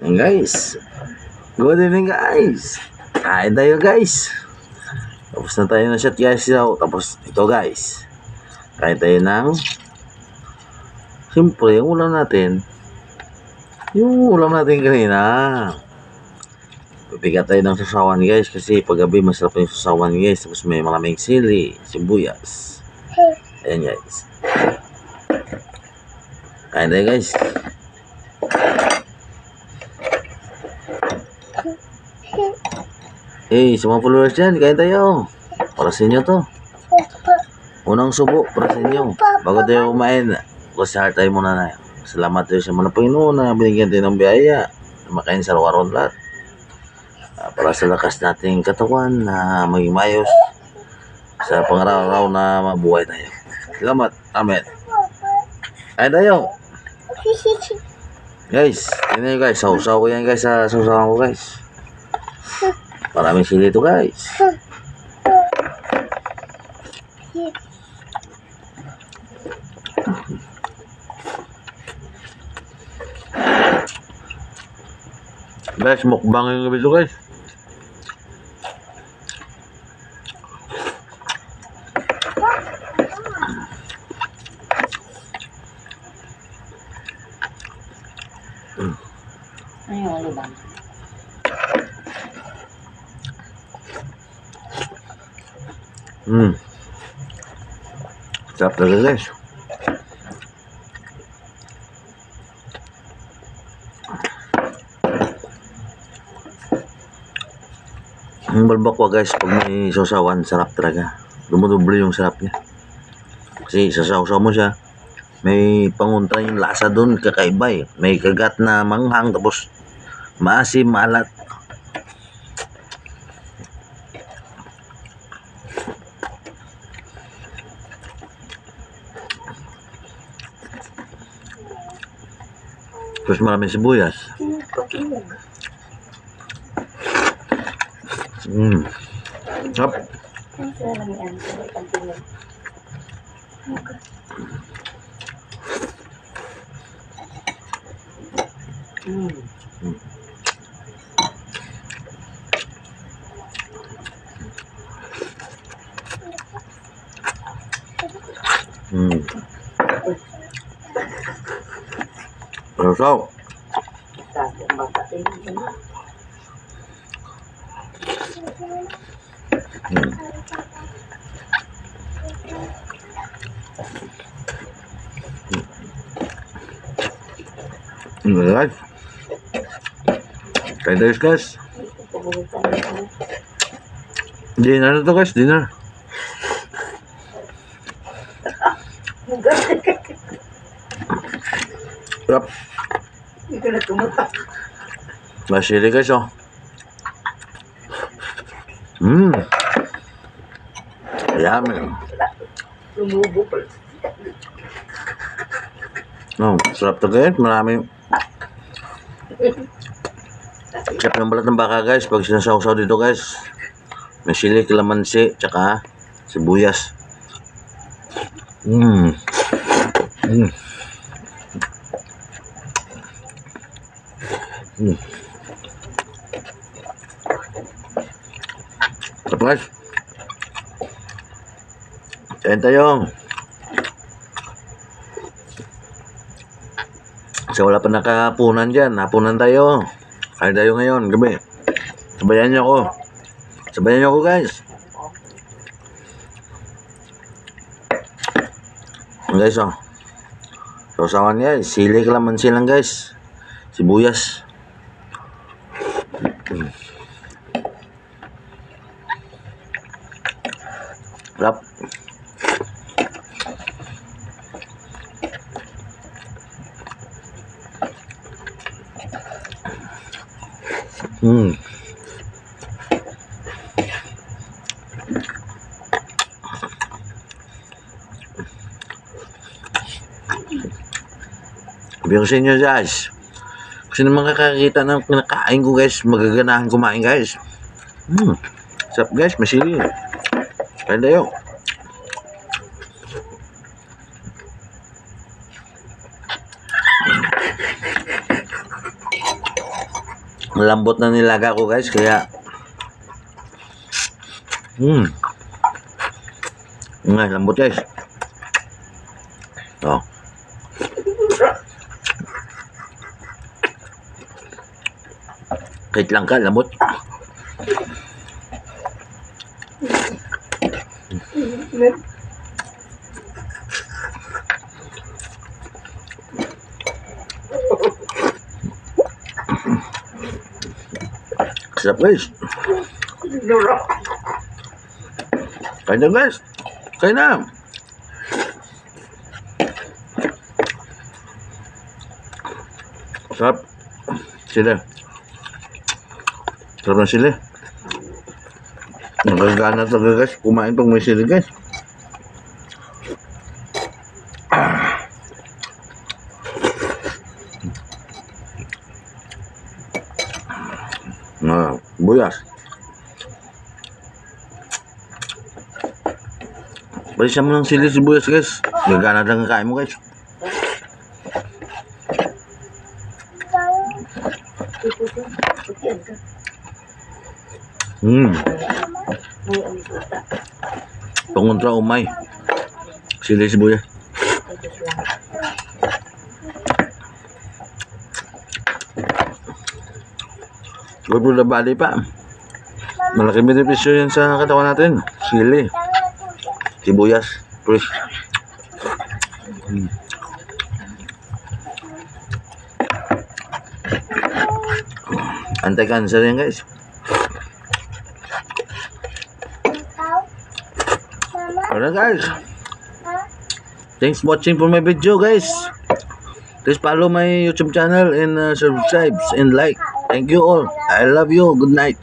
Ayan guys, good evening guys. Kain tayo guys. Tapos na tayo ng shot guys. Tapos ito guys, kain tayo ng siyempre yung ulam natin kanina. Pipiga tayo ng sasawan guys, kasi paggabi masarap yung sasawan guys. Tapos may maraming sili, sibuyas. Ayan guys, kain tayo guys. Sa mga followers dyan, kain tayo. Para sa inyo to. Unang subo para sa inyo. Bago tayo kumain, kusahar tayo muna na. Salamat tayo sa mga Panginoon na binigyan tayo ng biyaya. Makain sa araw-araw lahat. Para sa lakas nating katawan na maging mayos. Sa pangaraw-araw na mabuhay tayo. Salamat. Amen. Kain tayo. Guys, yun na yun guys. Sausaw ko yan guys sa sausawan ko guys. Maraming sili ito guys. Guys, mukbang yung gabi ito guys. Ano yung libang? Sarap talaga guys. Ang balbakwa guys, pag may sausawan, sarap talaga. Dumudoble yung sarap niya. Kasi sasaw-saw mo siya, may panguntra yung lasa doon, kakaiba eh. May kagat na manghang, tapos maasim, maalat. Terus maraming sibuyas. Hop. Sausaw. Guys, kain tayo guys. Dinner na to guys, dinner. Sarap. Masili guys oh. Yummy. Sarap to guys, maraming sarap ng balat ng baka guys pag sinasawsaw dito guys. May sili, kalamansi, tsaka sibuyas. Sarap guys. Kain tayo. Kasi wala pa nakapunan dyan. Hapunan tayo. Kain tayo ngayon, gabi. Sabayan niyo ako. Sabayan niyo ako guys. Guys oh. Sausawan guys. Sili, kalamansi lang guys. Sibuyas. Sarap. Sabi ko sa inyo guys, kasi naman kakakita ng pinakain ko guys, magaganahan kumain guys. Sarap guys, masili. Kain tayo. Lambot na nilaga ko guys, kaya lambot guys. Oh. Kahit lang ka, lambot. Sarap guys. Kain na guys. Kain na. Sarap. Sila. Sarap na sila. Nagagana talaga guys. Kumain pag may sila guys. Buyas. Balisan mo ng sili sibuyas guys. Gagana lang ang kain mo guys. Pangontra umay. Sili sibuyas. Good for the body pa. Malaking benepisyo yan sa katawan natin. Sili. Sibuyas. Fresh. Anti-cancer yan guys. Alright guys. Thanks for watching for my video guys. Please follow my YouTube channel and subscribe and like. Thank you all. I love you. Good night.